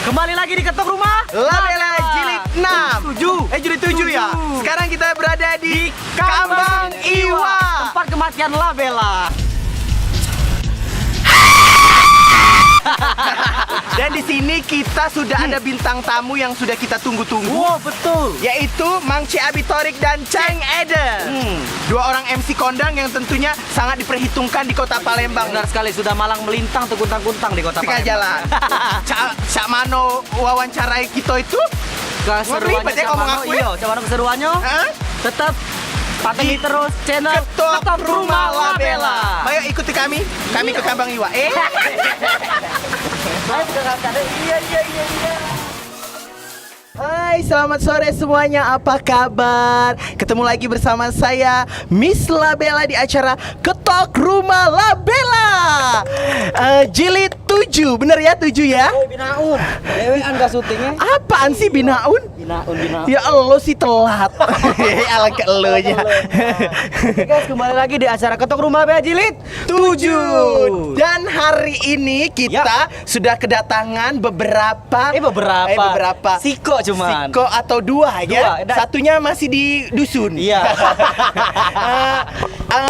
Kembali lagi di Ketok Rumah Labela Jilid 6 Jilid 7 ya. Sekarang kita berada di Kambang Iwa, tempat kematian Labela. dan di sini kita sudah ada bintang tamu yang sudah kita tunggu-tunggu. Wow, betul. Yaitu Mang C. Abitorik dan Chang Eden. Dua orang MC kondang yang tentunya sangat diperhitungkan di kota Palembang. Benar sekali, sudah malang melintang terguntang-guntang di kota Tengah jalan. Cak Mano wawancarai kita itu. Keseruannya Ngomong Camano, aku ya? iya, Camano keseruannya. Hah? Tetap pantengin terus channel Ketok Rumah Labela. Ayo ikuti kami ke Kambang Iwa. Hai, selamat sore semuanya. Apa kabar? Ketemu lagi bersama saya Miss Labela di acara Ketok Rumah Labela. Jilid 7, bener ya 7 ya? Oh, Binaun. Dewean gak syutingnya? Apaan sih Binaun? Binaun. Ya elo sih telat. Ala ke elunya. Oke guys, kembali lagi di acara Ketok Rumah Labela Jilid 7. Dan hari ini kita sudah kedatangan beberapa Siko cuman. Siko atau dua ya. Satunya masih di dusun. Iya.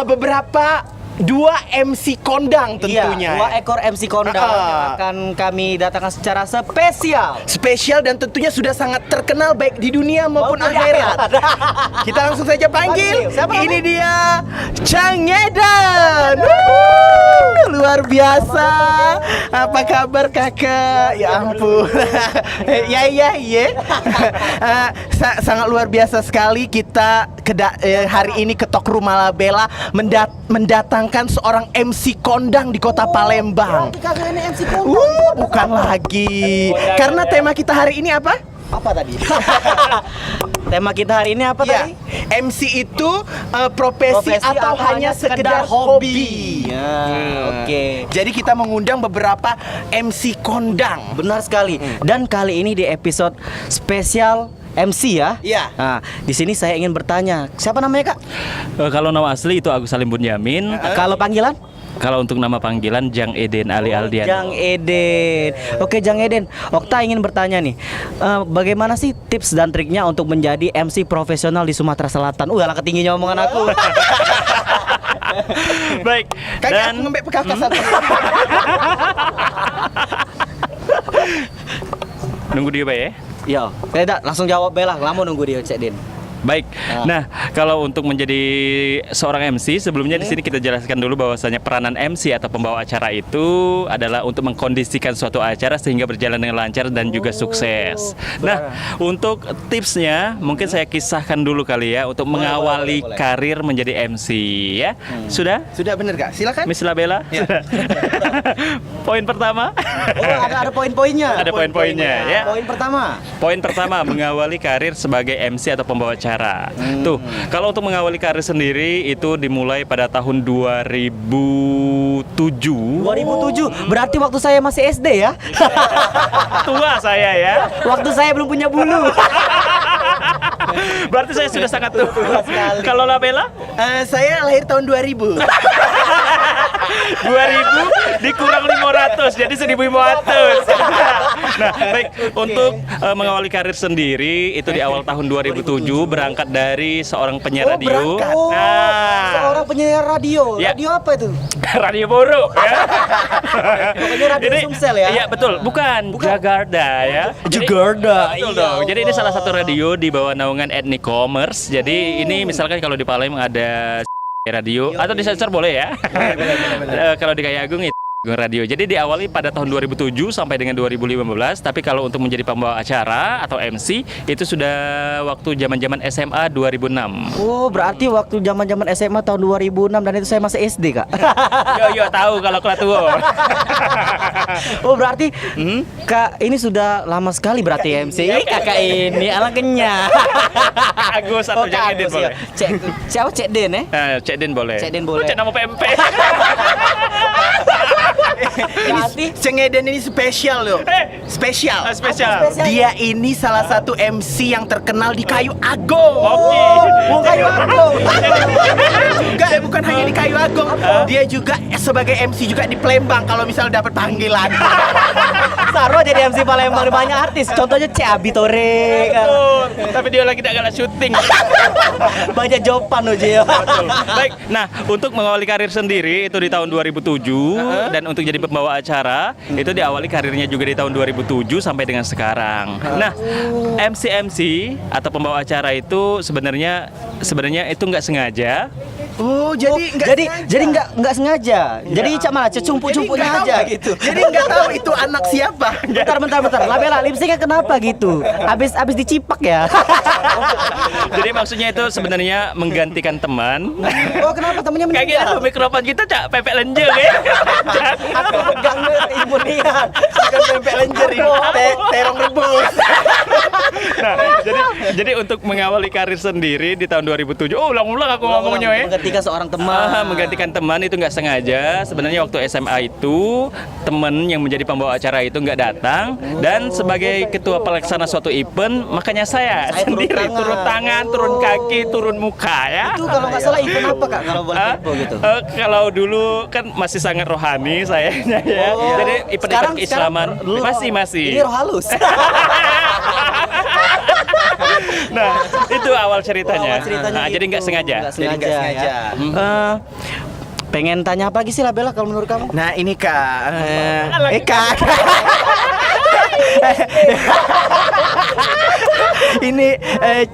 Beberapa dua MC kondang tentunya. Iya, 2 ekor MC kondang yang akan kami datangkan secara spesial Dan tentunya sudah sangat terkenal baik di dunia maupun akhirat. Kita langsung saja panggil. Siapa namanya? Ini dia Chang Eden. Luar biasa. Apa kabar kakak? Ya ampun. ya. Sangat luar biasa sekali kita hari ini Ketok Rumah Labela mendatangkan seorang MC kondang di kota Palembang. Bukan lagi. Karena tema kita hari ini apa? Apa tadi? Tema kita hari ini apa tadi? MC itu profesi atau hanya sekedar hobi. Oke. Jadi kita mengundang beberapa MC kondang. Benar sekali. Dan kali ini di episode spesial MC ya. Iya. Nah, di sini saya ingin bertanya, siapa namanya Kak? Kalau nama asli itu Agus Salim Bunyamin. Kalau panggilan? Kalau untuk nama panggilan Jang Eden Ali Aldian. Jang Eden. Oke, Jang Eden. Okta ingin bertanya nih, bagaimana sih tips dan triknya untuk menjadi MC profesional di Sumatera Selatan? Alah ketingginya omongan aku. Baik. Kagak Dan aku ngembek pekakasan. nunggu dia Pak ya. Yo, tidak langsung jawab Bella. Lama nunggu dia Cek Din. Baik. Nah, kalau untuk menjadi seorang MC, sebelumnya di sini kita jelaskan dulu bahwasanya peranan MC atau pembawa acara itu adalah untuk mengkondisikan suatu acara sehingga berjalan dengan lancar dan juga sukses. Nah, untuk tipsnya mungkin saya kisahkan dulu kali ya untuk mengawali karir menjadi MC ya. Sudah? Sudah bener Kak? Silakan. Miss Labela. Ya. Poin pertama. Oh, ada poin-poinnya. Ada poin-poinnya ya. Poin pertama. Poin pertama, mengawali karir sebagai MC atau pembawa acara. Tuh, kalau untuk mengawali karir sendiri itu dimulai pada tahun 2007. 2007. Berarti waktu saya masih SD ya. Tua saya ya. Waktu saya belum punya bulu. Berarti saya sudah sangat tua. Kalau Labela? Saya lahir tahun 2000. 2000 dikurang 500 jadi 1500. Nah, baik untuk mengawali karir sendiri itu di awal tahun 2007 berangkat dari seorang penyiar radio. Seorang penyiar radio. Ya. Radio apa itu? Radio buruk ya. Pokoknya radio Sumsel ya. Iya betul, bukan Jakarta ya. Jakarta. Betul dong. Jadi ini salah satu radio di bawah naungan Ethnic Commerce. Jadi ini misalkan kalau di Palembang ada radio atau di sensor boleh ya. Kalau di Kayagung itu radio. Jadi diawali pada tahun 2007 sampai dengan 2015. Tapi kalau untuk menjadi pembawa acara atau MC itu sudah waktu zaman-zaman SMA 2006. Oh, berarti waktu zaman-zaman SMA tahun 2006 dan itu saya masih SD, Kak. Yo tahu kalau kelas tua. Oh, berarti Kak ini sudah lama sekali berarti MC. Kakak ini ala kenyang. Agus atau Jang Eden boleh. Siapa Cek Den ya? Cek Den boleh. Cek Den boleh. Cek nama PMP. Ini Ceng Eden ini spesial loh. Spesial. Spesial. Dia ini salah satu MC yang terkenal di Kayu Agung. Oke. Kayu Agung. Enggak, bukan hanya di Kayu Agung. Dia juga sebagai MC juga di Palembang kalau misal dapat panggilan. Sarwa jadi MC Palembang banyak artis. Contohnya C Abitore kan. Tapi dia lagi tidak galak syuting. Banyak jawaban loh Jio. Baik, nah untuk mengawali karir sendiri itu di tahun 2007 dan untuk jadi pembawa acara itu diawali karirnya juga di tahun 2007 sampai dengan sekarang. Nah, MC atau pembawa acara itu sebenarnya itu nggak sengaja. Oh, jadi Nggak sengaja. Jadi malah cecumpuk-cumpuknya aja gitu. Jadi nggak tahu itu anak siapa. Bentar. Labela lipstiknya kenapa gitu? Habis dicipak ya. Jadi maksudnya itu sebenarnya menggantikan teman. Oh, kenapa temennya Kayak meninggal? gitu mikrofon kita cak pepek lenjeng ya. Aku pegang ibu niat. Bukan pempek lenjer ini, terong rebus. Nah, jadi untuk mengawali karir sendiri di tahun 2007. Oh, ulang-ulang aku ngomongnya ya. Menggantikan seorang teman. Menggantikan teman itu nggak sengaja. Sebenarnya waktu SMA itu teman yang menjadi pembawa acara itu nggak datang dan sebagai ketua pelaksana suatu event makanya saya sendiri turun tangan, turun kaki, turun muka ya. Itu kalau nggak salah event apa Kak? Kalau boleh info gitu. Kalau dulu kan masih sangat rohani sayanya ya. Oh. Jadi event-event keislaman dulu masih. Ini roh halus. Nah, itu awal ceritanya. Awal ceritanya Nah, jadi nggak gitu. sengaja. Nggak sengaja. sengaja. Ya. Pengen tanya apa lagi sih Labela kalau menurut kamu? Nah, ini Kak. Kak. Ini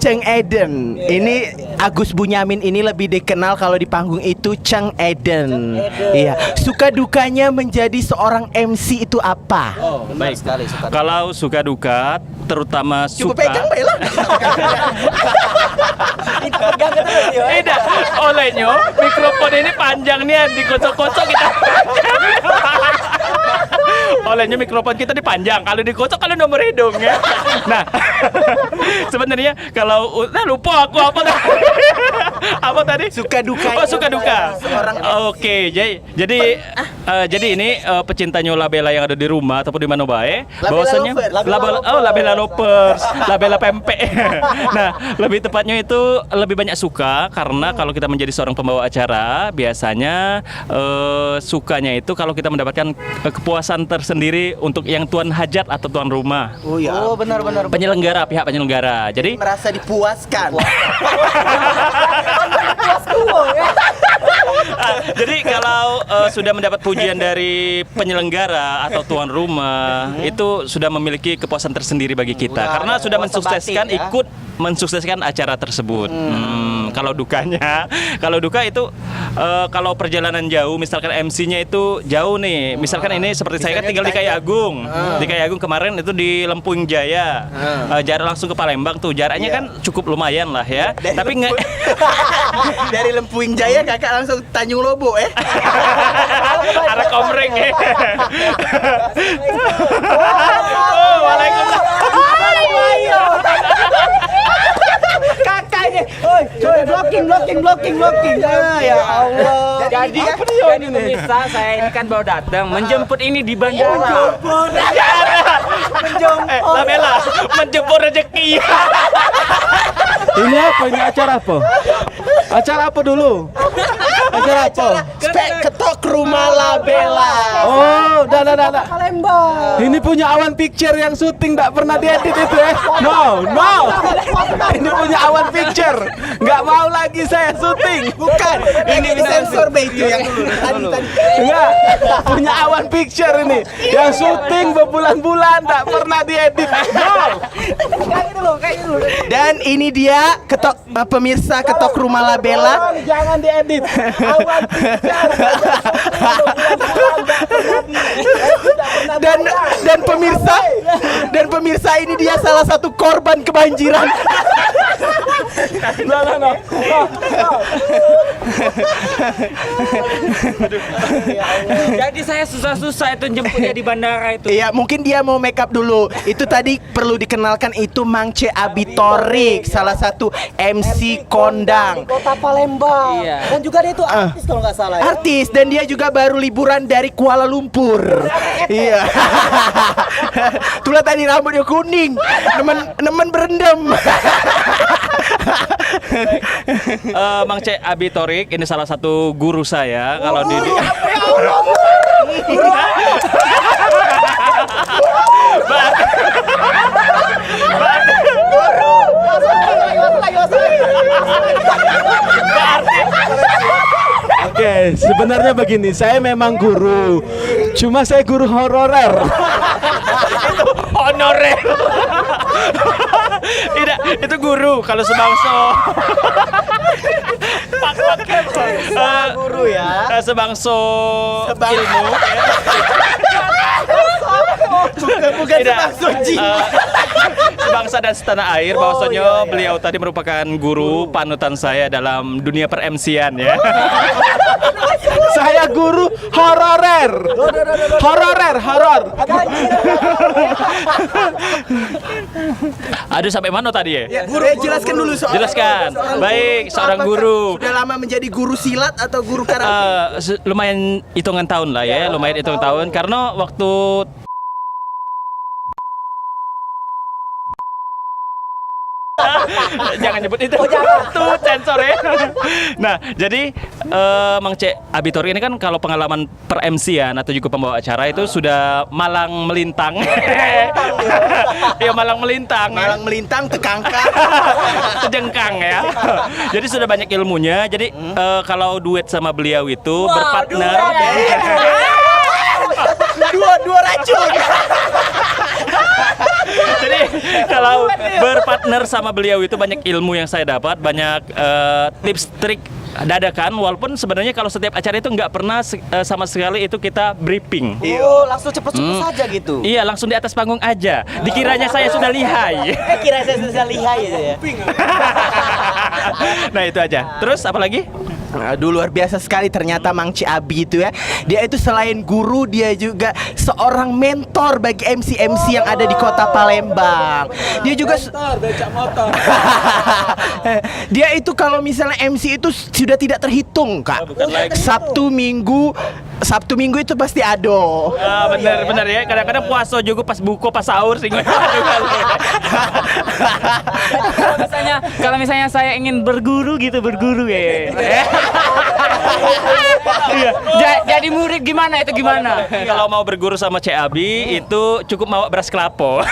Ceng Eden. Ini Agus Bunyamin ini lebih dikenal kalau di panggung itu Ceng Eden. Iya. Suka dukanya menjadi seorang MC itu apa? Oh, baik sekali suka. Kalau suka duka, terutama Coba suka. pegang baiklah. Itu pegang terus ya. Tidak, olehnya mikrofon ini panjang nih, dikocok-kocok kita. Olehnya mikrofon kita dipanjang, kalau dikocok kalau nomor hidung ya. Nah, sebenarnya kalau lupa aku apa tadi? Apa tadi? Suka dukanya. Oh, suka duka. Seorang Oke, jadi ini pecinta Nyola Bella yang ada di rumah ataupun di mana bae, bahwasanya lovers. Labela lovers, Labela pempek. Nah, lebih tepatnya itu lebih banyak suka karena kalau kita menjadi seorang pembawa acara, biasanya sukanya itu kalau kita mendapatkan kepuasan tersendiri untuk yang tuan hajat atau tuan rumah. Oh ya. Oh, benar. Pihak penyelenggara. Jadi Merasa dipuaskan. jadi kalau sudah mendapat pujian dari penyelenggara atau tuan rumah, itu sudah memiliki kepuasan tersendiri bagi kita karena sudah mensukseskan batin, ya. ikut mensukseskan acara tersebut. Kalau duka itu kalau perjalanan jauh, misalkan MC-nya itu jauh nih. Misalkan ini seperti saya kan tinggal di Kayu Agung. Di Kayu Agung kemarin itu di Lempung Jaya. Jarak langsung ke Palembang tuh jaraknya kan cukup lumayan lah ya. Tapi nggak Dari Lempuing Jaya kakak langsung Tanjung Lobo arah Komreng ya. Oh, waalaikumsalam. Kakak ini. Blocking. Ya Allah. Jadi pemirsa saya ini kan baru datang menjemput ini di bandara. Labela menjemput rezeki. Ini apa? Ini acara apa? Acara apa dulu? Acara apa? Ketok rumah Labela. Oh, dah. Ini punya Awan Picture yang syuting tak pernah diedit itu ya? No. Ini punya Awan Picture. Nggak mau lagi saya syuting. Bukan. Ini sensor itu yang tadi. Enggak. Punya Awan Picture ini yang syuting berbulan-bulan tak pernah diedit. No. Dan ini dia pemirsa ketok rumah Labela. Jangan diedit. Awan dan pemirsa ini dia salah satu korban kebanjiran. No. Jadi saya susah-susah itu jemputnya di bandara itu. Iya, mungkin dia mau make up dulu. Itu tadi perlu dikenalkan itu Mang C Abitorik, salah satu MC kondang. Kota Palembang. Iya. Dan juga dia itu artis kalau nggak salah ya. Artis, dan dia juga baru liburan dari Kuala Lumpur. Iya. Tulah tadi rambutnya kuning. Nemen berendam. Mang C Abitorik ini salah satu guru saya kalau di Oke, sebenarnya begini, saya memang guru. Cuma saya guru honorer. honorer. Tidak, itu guru kalau sebangso. Guru ya. Sebangso ilmu. Bukan Tidak. sebangso jin. Sebangsa dan setanah air, bahwasanya beliau tadi merupakan guru panutan saya dalam dunia per-MC-an ya. Saya guru honorer. Horor. Aduh, sampai mana tadi ya? Guru, jelaskan dulu soal. Jelaskan. Baik, seorang guru. Sudah lama menjadi guru silat atau guru karate? Lumayan hitungan tahun lah ya, lumayan hitungan tahun karena waktu jangan nyebut itu. Tuh sensor ya. Nah, jadi Mang C Abitorik ini kan kalau pengalaman per MC-an atau juga pembawa acara itu sudah malang melintang. Iya, malang melintang. Malang melintang tekangkang. Kejengkang ya. Jadi sudah banyak ilmunya. Jadi kalau duet sama beliau itu berpartner. Dua racun. Jadi kalau berpartner sama beliau itu banyak ilmu yang saya dapat, banyak tips trik dadakan. Walaupun sebenarnya kalau setiap acara itu nggak pernah sama sekali itu kita briefing. Oh, langsung cepet-cepet saja gitu. Iya, langsung di atas panggung aja. Dikiranya saya sudah lihai. Kira saya sudah lihai ya. Nah, itu aja. Terus apa lagi? Aduh, luar biasa sekali ternyata Mang C Abi itu ya. Dia itu selain guru, dia juga seorang mentor bagi MC-MC yang ada di kota Palembang. Dia juga becak motor. dia itu kalau misalnya MC itu sudah tidak terhitung, Kak. Sabtu Minggu itu pasti ado. Benar ya. Kadang-kadang puasa juga pas buka, pas sahur sih. Kalau misalnya saya ingin berguru ya. Iya. Jadi murid gimana itu gimana? Kalau mau berguru sama C Abi itu cukup bawa beras kelapa.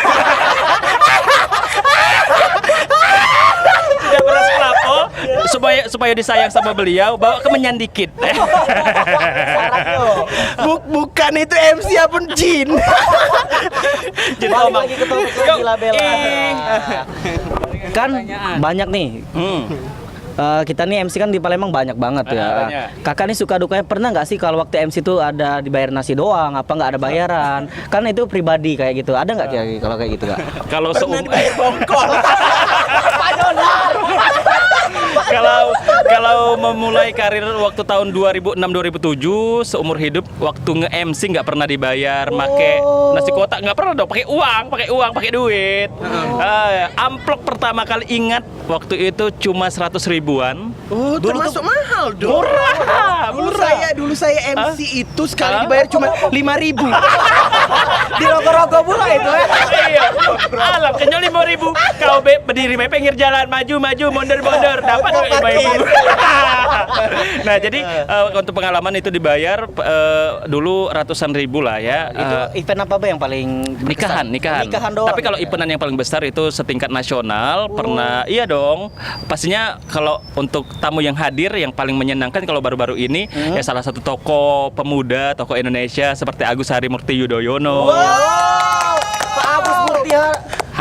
Tidak beras kelapa supaya disayang sama beliau, bawa kemenyan dikit. Bukan itu MC pun jin. Jadi ngomong. Lagi ketemu Gila Bella. Kan banyak nih. Kita nih MC kan di Palembang banyak banget ya. Banyak. Kakak nih suka dukanya pernah nggak sih kalau waktu MC tuh ada dibayar nasi doang, apa nggak ada bayaran? Kan itu pribadi kayak gitu. Ada nggak kalau kayak gitu, Kak? Kalau Bongkol. kalau memulai karir waktu tahun 2006-2007 seumur hidup waktu nge-MC nggak pernah dibayar, make nasi kotak nggak pernah dong, pakai uang, pakai duit. Amplop pertama kali ingat waktu itu cuma 100 ribuan. Oh, termasuk mahal dong. Murah. Dulu saya MC itu sekali dibayar cuma 5.000. Di rogo-rogo pula itu ya. Iya. Alam kenyal 5.000. Kau berdiri di pinggir jalan, maju mundur dapat 5.000. Nah, jadi untuk pengalaman itu dibayar dulu ratusan ribu lah ya. Itu event apa yang paling berkesan? Nikahan doang. Tapi kalau eventan yang paling besar itu setingkat nasional pernah. Iya dong. Pastinya kalau untuk tamu yang hadir yang paling menyenangkan kalau baru-baru ini ya salah satu tokoh pemuda, tokoh Indonesia seperti Agus Harimurti Yudhoyono. Pak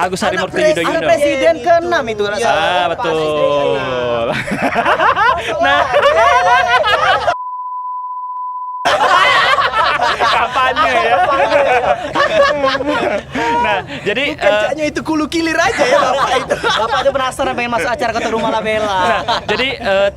Agus Harimurti Yudhoyono. Anak Presiden ke-6 itu Betul. Nah, Kampanye ya. Nah, jadi Kerjanya itu kulu kilir aja ya Bapak itu. Bapak itu penasaran pengen masuk acara Ketok Rumah Labela. jadi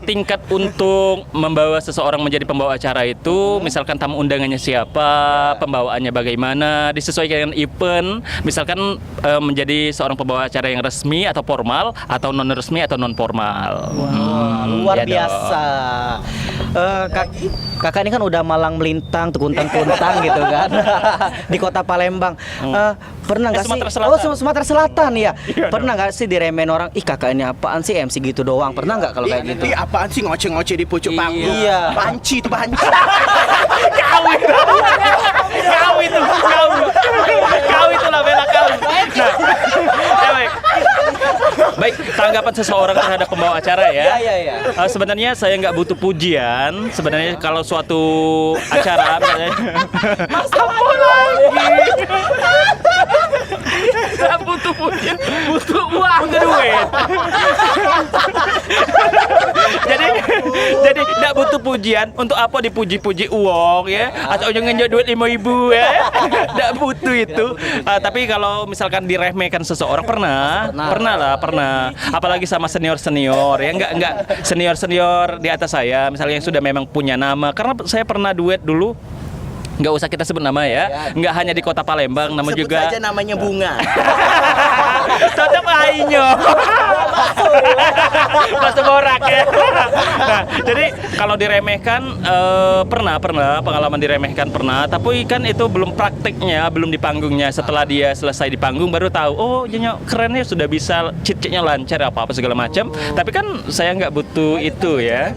tingkat untuk membawa seseorang menjadi pembawa acara itu, misalkan tamu undangannya siapa, pembawaannya bagaimana, disesuaikan dengan event. Misalkan menjadi seorang pembawa acara yang resmi atau formal, atau non resmi atau non formal. Luar Ya biasa. Kakak ini kan udah malang melintang, kuntang-kuntang gitu kan di kota Palembang. Pernah nggak sih? Sumatera Selatan. Oh, Sumatera Selatan ya. Pernah nggak sih diremehin orang? Ih, kakak ini apaan sih, MC gitu doang? Pernah nggak kalau kayak gitu? Apaan sih ngoceh-ngoceh di pucuk panggung? Iya. Banci itu banci. Kau itu lah bela kau. Nah, ya baik, tanggapan seseorang terhadap pembawa acara ya. Iya. Sebenarnya saya nggak butuh pujian. Sebenarnya kalau suatu acara nggak butuh pujian, butuh uang duit. jadi nggak butuh pujian. Untuk apa dipuji-puji uang ya? Atau jangan duit 5.000 ya? Nggak butuh itu. Tapi kalau misalkan diremehkan seseorang pernah lah. Apalagi sama senior ya, nggak senior di atas saya, misalnya yang sudah memang punya nama. Karena saya pernah duet dulu. Nggak usah kita sebut nama ya, nggak hanya di kota Palembang, namun Sebut juga saja namanya Bunga. tetap ainyo. Masuk borak ya. Nah, jadi kalau diremehkan pernah pengalaman diremehkan pernah, tapi kan itu belum prakteknya, belum di panggungnya. Setelah dia selesai di panggung baru tahu, oh jadinya kerennya sudah bisa cheat-cheatnya lancar apa segala macam. Tapi kan saya nggak butuh itu ya.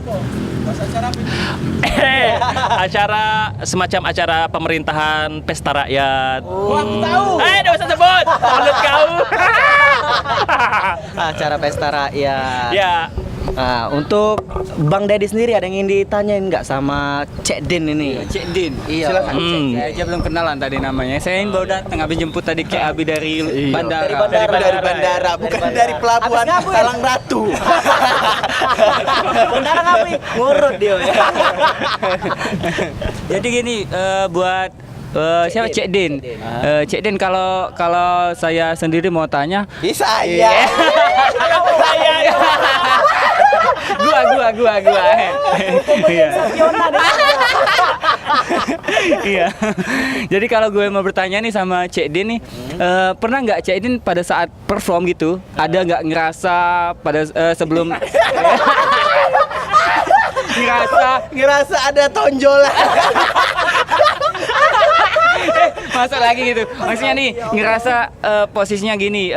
Acara semacam acara pemerintahan pesta rakyat. Aku tahu. Nggak usah sebut. Mulut kau. Acara pesta rakyat. Ya. Nah, untuk Bang Dedi sendiri ada yang ingin ditanyain nggak sama Cek Din ini? Cek Din. Iya. Silakan. Saya aja belum kenalan tadi namanya. Saya ini baru datang habis jemput tadi Kek Abi dari bandara. Dari bandara, bukan dari pelabuhan Habis ngabur. Talang Ratu. Benar ngapain? Ngurut dia. Jadi gini, buat siapa Cek Din? Cek Din, kalau saya sendiri mau tanya, Bisa ya. gua. Iya. Iya. Jadi kalau gue mau bertanya nih sama Cek Din nih, pernah nggak Cek Din pada saat perform gitu, ada nggak ngerasa pada sebelum Ngerasa ada tonjolan. masuk lagi gitu, maksudnya nih ngerasa posisinya gini,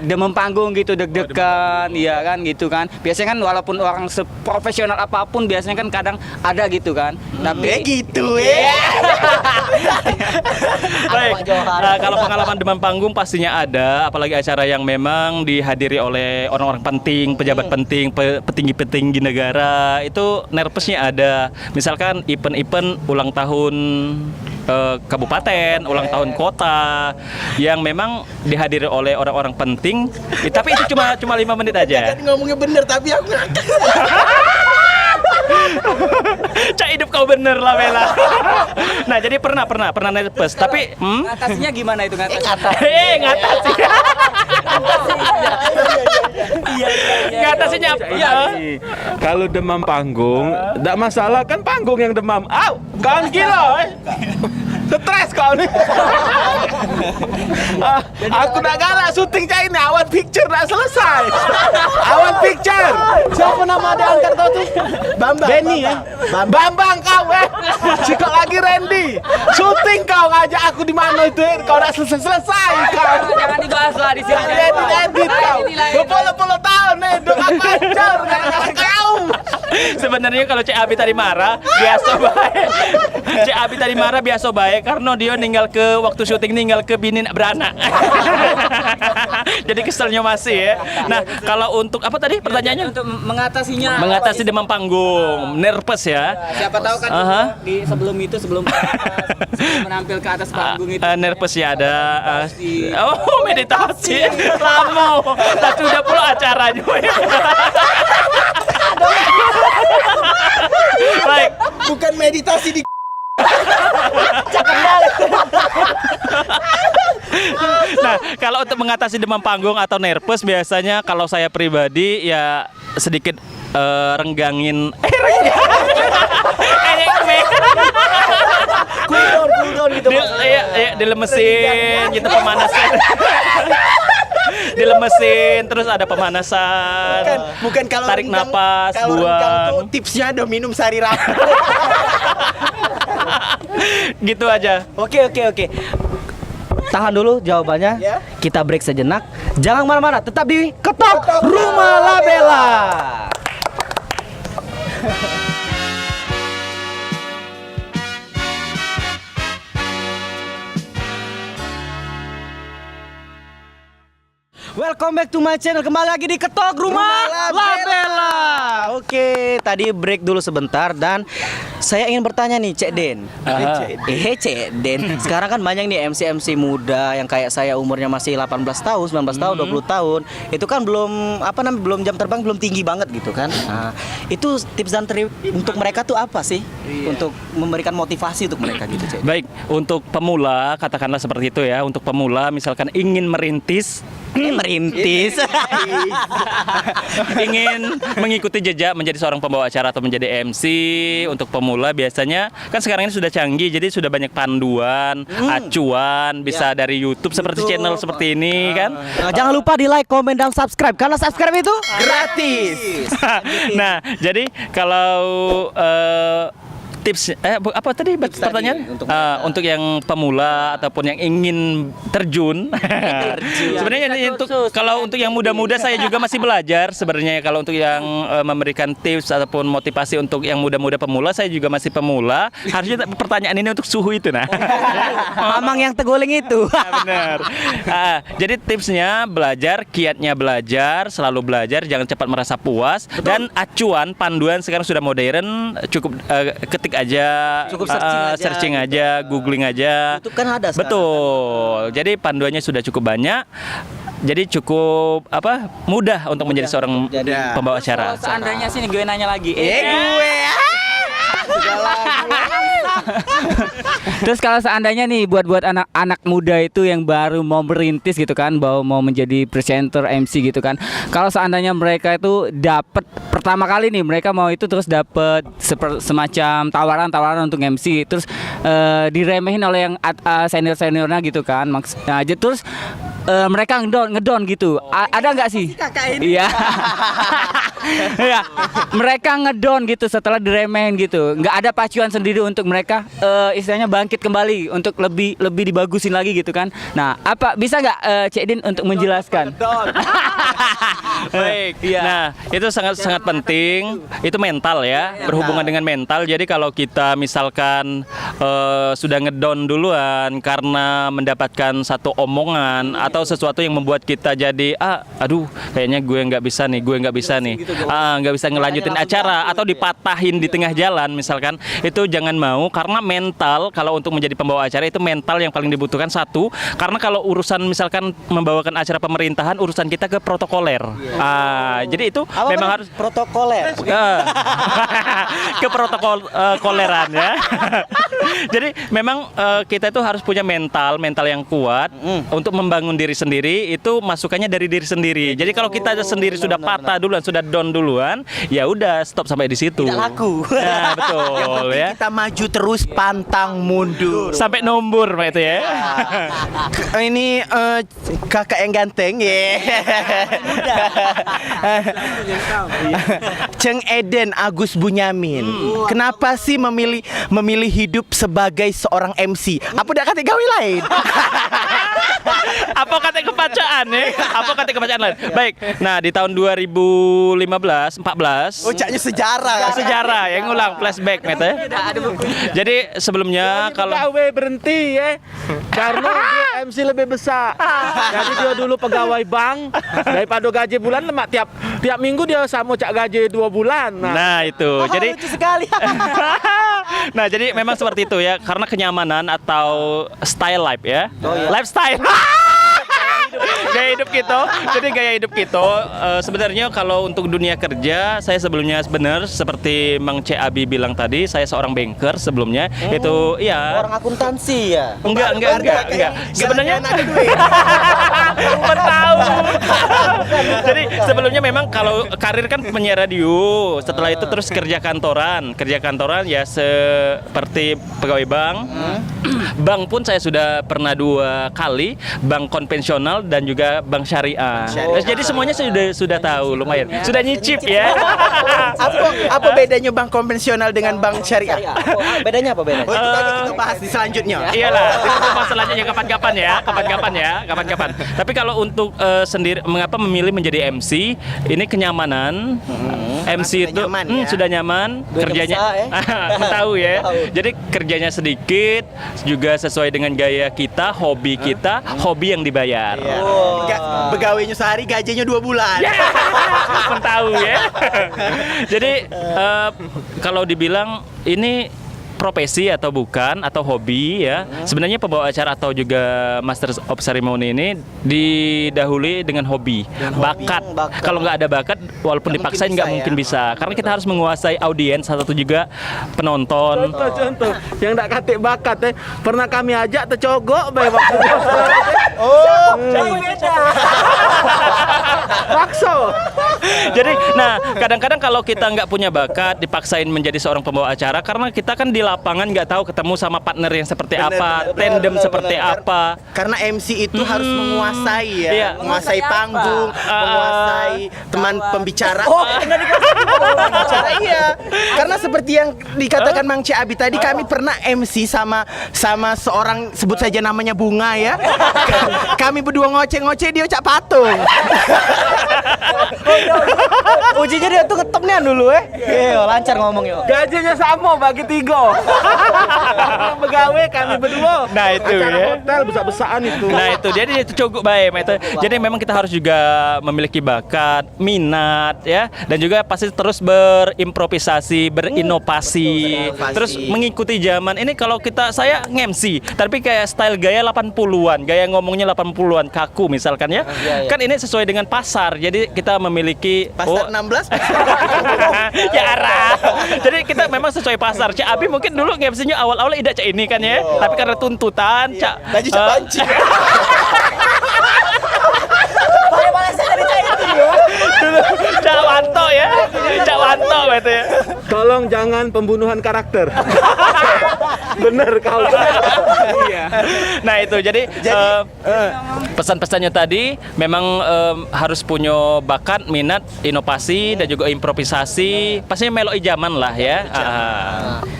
demam panggung gitu, deg-degan, ya kan gitu kan. Biasanya kan walaupun orang seprofesional apapun biasanya kan kadang ada gitu kan. Tapi gitu ya. Baik. Kalau pengalaman demam panggung pastinya ada, apalagi acara yang memang dihadiri oleh orang-orang penting, pejabat penting, petinggi-petinggi negara, itu nervousnya ada. Misalkan event-event ulang tahun kabupaten, ulang tahun kota yang memang dihadiri oleh orang-orang penting, tapi itu cuma 5 menit aja. Jadi ngomongnya bener tapi aku ngakak. Cak, hidup kau bener lah Bella. Nah, jadi pernah nervous, tapi ngatasinya gimana itu ngatasi? ngatasi. Ngatasinya apa? Iya. Kalau demam panggung, enggak masalah kan panggung yang demam. Kau gila. Stres kau nih. Aku udah galak syuting cah ini, awan picture udah selesai. Awan picture. Siapa nama dia angkat kau tuh? Bambang. Benny ya. Bambang kau Cikok lagi Randy. Syuting kau ngajak aku di mana itu? Kau udah selesai kau. Jangan dibahas lah di sini. Edit kau. 20 tahun nih, udah kacau kau. Sebenarnya kalau Cik Abi tadi marah, biasa baik. Cik Abi tadi marah biasa baik karena dia waktu syuting ninggal ke bini nak beranak. Jadi keselnya masih ya. Nah, kalau untuk apa tadi pertanyaannya? Untuk mengatasinya. Mengatasi demam panggung, nervous ya. Siapa tahu kan sebelum menampil ke atas panggung itu. Nervous ya ada. Oh, meditasi. Lama. Tapi udah pula acaranya. Baik. Bukan meditasi di Nah, kalau untuk mengatasi demam panggung atau nervous biasanya kalau saya pribadi ya sedikit renggangin Cool down gitu. dilemesin gitu pemanasan. Dilemesin terus ada pemanasan. Bukan kalau tarik renggang- napas, kalau renggang tuh buang. tipsnya ada minum sari rapuh. Gitu aja. Oke. Tahan dulu jawabannya. Ya. Kita break sejenak. Jangan mana-mana, tetap di Ketok Rumah Labella. Welcome back to my channel. Kembali lagi di Ketok Rumah Labella. Oke, tadi break dulu sebentar dan saya ingin bertanya nih, Cek Den. Cek Den. Sekarang kan banyak nih MC muda yang kayak saya umurnya masih 18 tahun, 19 tahun, 20 tahun. Itu kan belum belum jam terbang belum tinggi banget gitu kan. Nah, itu tips dan trik untuk mereka tuh apa sih? Untuk memberikan motivasi untuk mereka gitu, Cek. Baik, untuk pemula katakanlah seperti itu ya. Untuk pemula misalkan ingin merintis ingin mengikuti jejak menjadi seorang pembawa acara atau menjadi MC. Untuk pemula biasanya kan sekarang ini sudah canggih, jadi sudah banyak panduan, acuan, bisa dari YouTube seperti channel seperti ini kan. Nah, jangan lupa di like, komen, dan subscribe karena subscribe itu Gratis. Nah, jadi kalau tips apa tadi pertanyaan? tadi, untuk Untuk yang pemula ataupun yang ingin terjun. Sebenarnya kalau untuk yang muda-muda saya juga masih belajar sebenarnya. Kalau untuk yang memberikan tips ataupun motivasi untuk yang muda-muda pemula, saya juga masih pemula. Harusnya pertanyaan ini untuk suhu itu nah. Mamang yang tegoling itu. Ya, benar. Jadi tipsnya belajar, kiatnya belajar, selalu belajar, jangan cepat merasa puas. Dan acuan, panduan sekarang sudah modern, cukup ketik aja, Cukup searching aja, googling aja. YouTube kan ada sekarang. Betul. Jadi panduannya sudah cukup banyak. Jadi cukup mudah untuk menjadi seorang jadi pembawa acara. Seandainya sih gue nanya lagi. Gue. Terus kalau seandainya nih buat anak-anak muda itu yang baru mau merintis gitu kan, mau menjadi presenter MC gitu kan. Kalau seandainya mereka itu dapat pertama kali nih mereka mau itu terus dapat semacam tawaran untuk MC, terus diremehin oleh yang senior-seniornya gitu kan. Nah, terus mereka ngedon gitu. Ada nggak sih? Iya. Iya. Mereka ngedon gitu setelah diremehin gitu. Nggak ada pacuan sendiri untuk mereka istilahnya bangkit kembali untuk lebih dibagusin lagi gitu kan. Nah, apa bisa nggak Cek Din untuk menjelaskan? Baik. Nah, itu sangat penting. Itu mental ya, berhubungan dengan mental. Jadi kalau kita misalkan sudah ngedon duluan karena mendapatkan satu omongan atau sesuatu yang membuat kita jadi aduh kayaknya gue nggak bisa nih, nggak bisa ngelanjutin acara atau dipatahin di tengah jalan misalkan, itu jangan mau. Karena mental kalau untuk menjadi pembawa acara itu mental yang paling dibutuhkan satu. Karena kalau urusan misalkan membawakan acara pemerintahan, urusan kita ke protokoler. Jadi itu memang harus protokoler. ke koleran ya. Jadi memang kita itu harus punya mental yang kuat untuk membangun diri sendiri. Itu masukannya dari diri sendiri. Jadi kalau kita sendiri sudah patah duluan, sudah down duluan, ya udah stop sampai di situ. Tidak laku. Nah, betul ya. Kita maju terus, pantang mundur. Sampai nombor Pak, itu ya. Ini kakak yang ganteng ya. Ceng Eden Agus Bunyamin. Kenapa sih memilih hidup sebagai seorang MC? Apa udah kata gawe lain? Apa kata kebacaan ya? Apa kata kebacaan lain? Baik. Nah, di tahun 2015, 14. Ucapnya sejarah. Sejarah yang ngulang flashback mete. Jadi sebelumnya kalau Gawe berhenti ya karena dia MC lebih besar. Jadi dia dulu pegawai bank, daripada gaji bulan lemak tiap minggu dia sama cak gaji 2 bulan. Nah itu, jadi lucu sekali. nah jadi memang seperti itu ya, karena kenyamanan atau style life ya, lifestyle. Gaya hidup kita. Jadi gaya hidup kita sebenarnya kalau untuk dunia kerja saya sebelumnya benar seperti Mang C Abi bilang tadi, saya seorang banker sebelumnya. Itu ya. Orang akuntansi ya. Enggak. Sebenarnya tahu. Jadi sebelumnya memang kalau karir kan penyiar radio, setelah itu terus kerja kantoran ya seperti pegawai bank. Bank pun saya sudah pernah 2 kali, bank konvensional dan juga bank syariah. Jadi semuanya sudah tahu lumayan. Sudah nyicip ya. Apa bedanya bank konvensional dengan bank syariah? Bedanya apa bedanya? Oh, itu tadi kita bahas di selanjutnya. Iyalah, itu masalahnya kapan-kapan ya. Tapi kalau untuk sendiri mengapa memilih menjadi MC, ini kenyamanan. MC itu nyaman, ya? sudah nyaman, Duitnya kerjanya besar, tahu ya. Tahu. Jadi kerjanya sedikit, juga sesuai dengan gaya kita, hobi kita, hobi yang dibayar. Iya. Begawainya sehari, gajinya 2 bulan. Tahu ya. Jadi kalau dibilang ini profesi atau bukan atau hobi ya. Sebenarnya pembawa acara atau juga Master of Ceremony ini didahului dengan hobi, bakat. Kalau nggak ada bakat, walaupun dipaksain nggak mungkin bisa. Karena kita harus menguasai audiens atau juga penonton. Contoh yang nggak katik bakat pernah kami ajak tercogok bae waktu Bakso. Jadi, nah kadang-kadang kalau kita nggak punya bakat, dipaksain menjadi seorang pembawa acara, karena kita kan di lapangan nggak tahu ketemu sama partner yang seperti apa, tandem seperti apa. Karena MC itu harus menguasai ya, Iya. menguasai panggung, menguasai teman pembicara. Pembicara iya. Karena seperti yang dikatakan Mang C Abi tadi, kami pernah MC sama seorang, sebut saja namanya Bunga ya. Kami berdua ngoceh-ngoceh, dia cak patung. Ujinya dia tuh ngetopnya dulu lancar ngomong yuk. Gajinya sama bagi 3. Pegawai kami berdua. Nah itu Acara ya. hotel besar-besaran itu. Nah itu jadi itu cukup baik itu. Jadi memang kita harus juga memiliki bakat, minat ya, dan juga pasti terus berimprovisasi, berinovasi, terus mengikuti zaman. Ini kalau saya nge-MC, tapi kayak style gaya 80-an, gaya ngomongnya 80-an, kaku misalkan ya. Kan ini sesuai dengan pasar. Jadi kita memiliki Pasar 16. ya arah. Jadi kita memang sesuai pasar. Cak Abi mungkin dulu nge-MC-nya awal-awal tidak cak ini kan ya. Tapi karena tuntutan cak Baju cak banci. dulu Cak Wanto ya. Cak Wanto gitu ya. Tolong jangan pembunuhan karakter. Bener kau. Iya. Nah itu jadi pesan-pesannya tadi memang harus punya bakat, minat, inovasi dan juga improvisasi. Pastinya meloi zaman lah ya.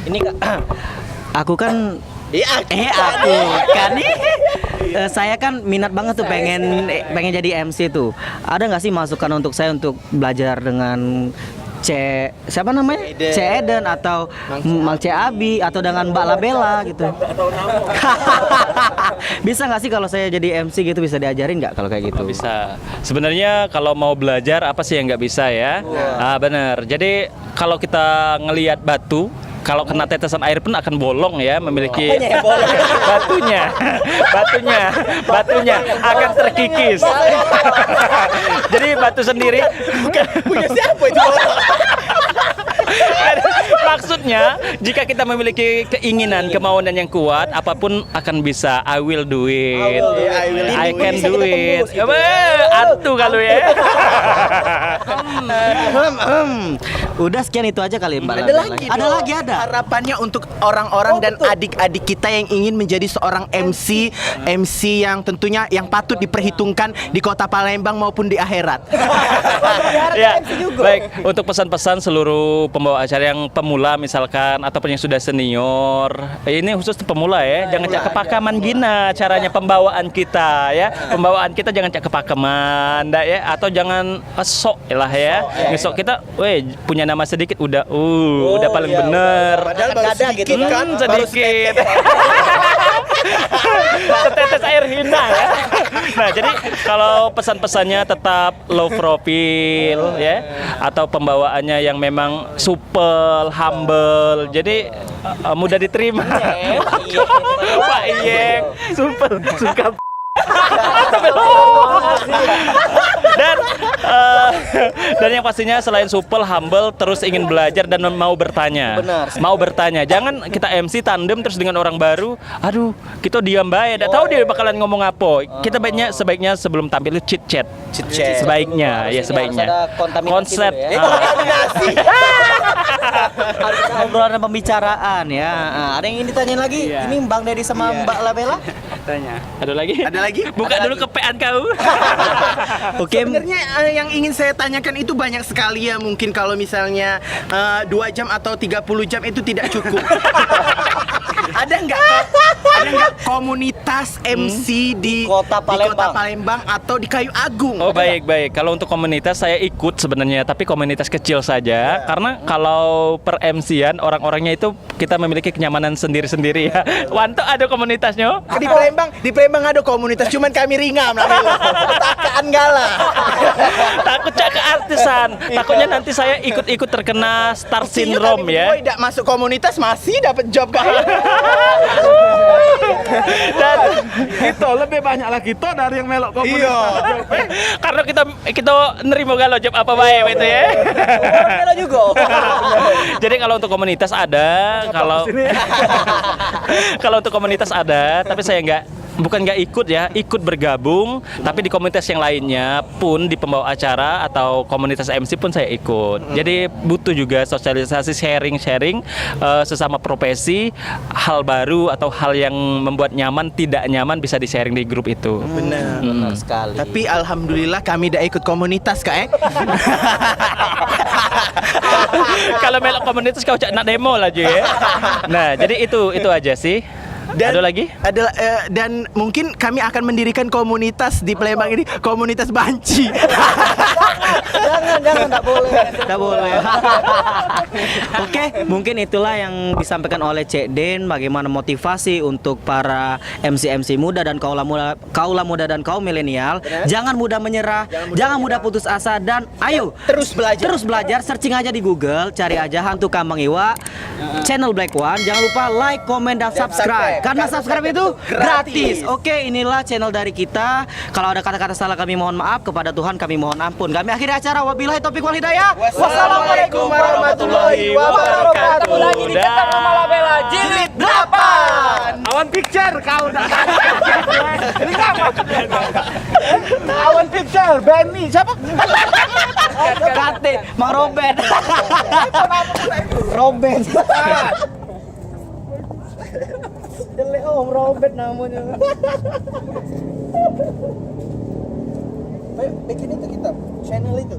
Ini aku kan Aku kan saya kan minat banget tuh pengen jadi MC tuh. Ada nggak sih masukan untuk saya untuk belajar dengan siapa namanya? C Eden atau Mang C Abi atau dengan Mbak Labella gitu. Bisa nggak sih kalau saya jadi MC gitu, bisa diajarin nggak kalau kayak gitu? Bisa. Sebenarnya kalau mau belajar apa sih yang nggak bisa ya? Bener. Jadi kalau kita ngelihat batu, kalau kena tetesan air pun akan bolong ya, memiliki batunya akan terkikis. Jadi batu sendiri punya siapa itu? maksudnya jika kita memiliki keinginan, kemauan yang kuat, apapun akan bisa. I will do it. I can do it. Antu kalau ya. Udah sekian itu aja kali Mbak. Ada lagi harapannya untuk orang-orang dan adik-adik kita yang ingin menjadi seorang MC yang tentunya yang patut diperhitungkan di Kota Palembang maupun di akhirat. Ya, baik. Untuk pesan-pesan seluruh pembawa acara yang pemula misalkan ataupun yang sudah senior, ini khusus pemula ya, jangan cak kepakaman gina caranya pembawaan kita ya. Pembawaan kita jangan cak kepakaman ya, atau janan sok lah ya. Ngesok kita, punya nama sedikit udah paling bener. Padahal baru sedikit gitu kan, sedikit. Setetes air hina ya. Nah, jadi kalau pesan-pesannya tetap low profile ya, atau pembawaannya yang memang supel, humble. Jadi mudah diterima. Pak Iyek, supel, suka dan dan yang pastinya selain supel, humble, terus ingin belajar dan mau bertanya. Benar. Mau bertanya. Jangan kita MC tandem terus dengan orang baru, aduh, kita diam baik, tidak tahu dia bakalan ngomong apa. Kita sebaiknya sebelum tampil itu chit chat. Chit-chat. Sebaiknya, ya Harus sebaiknya. ada kontaminasi Konsep. dulu ya. Harus ada obrolan dan pembicaraan ya. Nah, ada yang ingin ditanyain lagi? Iya. Ini Bang Dedi sama Mbak Labella? Tanya. Ada lagi? Ada lagi? Buka dulu kepean kau. Oke. Sebenarnya yang ingin saya tanyakan itu banyak sekali ya. Mungkin kalau misalnya 2 jam atau 30 jam itu tidak cukup. Ada nggak komunitas MC di Kota Palembang. di Kota Palembang atau di Kayu Agung? Oh baik. Kalau untuk komunitas saya ikut sebenarnya, tapi komunitas kecil saja. Karena kalau per MC-an orang-orangnya itu kita memiliki kenyamanan sendiri-sendiri ya. Wanto ada komunitasnya? Di Palembang ada komunitas, cuman kami ringam lah. Takaan gala. Takut cak ke artisan. Takutnya nanti saya ikut-ikut terkena star syndrome ya. Boy, tidak masuk komunitas masih dapat job kan? Dan Kita lebih banyak lah kita dari yang melok komunitas. karena kita nerima galau job apa baik itu ya. Bella juga. Jadi kalau untuk komunitas ada, kalau untuk komunitas ada, tapi saya bukan nggak ikut ya, ikut bergabung, tapi di komunitas yang lainnya pun di pembawa acara atau komunitas MC pun saya ikut. Jadi butuh juga sosialisasi, sharing sesama profesi, hal baru atau hal yang membuat nyaman, tidak nyaman bisa di-sharing di grup itu. Benar sekali. Tapi alhamdulillah kami tidak ikut komunitas kak. Kalau melok komunitas kau cak nak demo lah je ya. Nah, jadi itu aja sih. Ada lagi? Dan mungkin kami akan mendirikan komunitas di Palembang ini, komunitas banci. Jangan, enggak boleh. Oke, mungkin itulah yang disampaikan oleh Cek Den, bagaimana motivasi untuk para MC muda dan kaula muda dan kaum milenial. Jangan mudah menyerah, jangan mudah putus asa, dan ayo Terus belajar. searching aja di Google, cari aja Hantu Kambang Iwa, channel Black One. Jangan lupa like, komen, dan subscribe. Karena subscribe itu gratis. Oke, inilah channel dari kita. Kalau ada kata-kata salah kami mohon maaf, kepada Tuhan kami mohon ampun. Kami akhiri acara. Wabillahi taufiq wal hidayah. Wassalamualaikum warahmatullahi wabarakatuh. Ketemu lagi di Ketok Rumah Labella Jilid 8. Awan picture kau dah. Ini apa? Awan picture Benny siapa? Kate, Mang Robert. Robert. Jelek Om Robert namanya. Ayo bikin itu kita channel itu.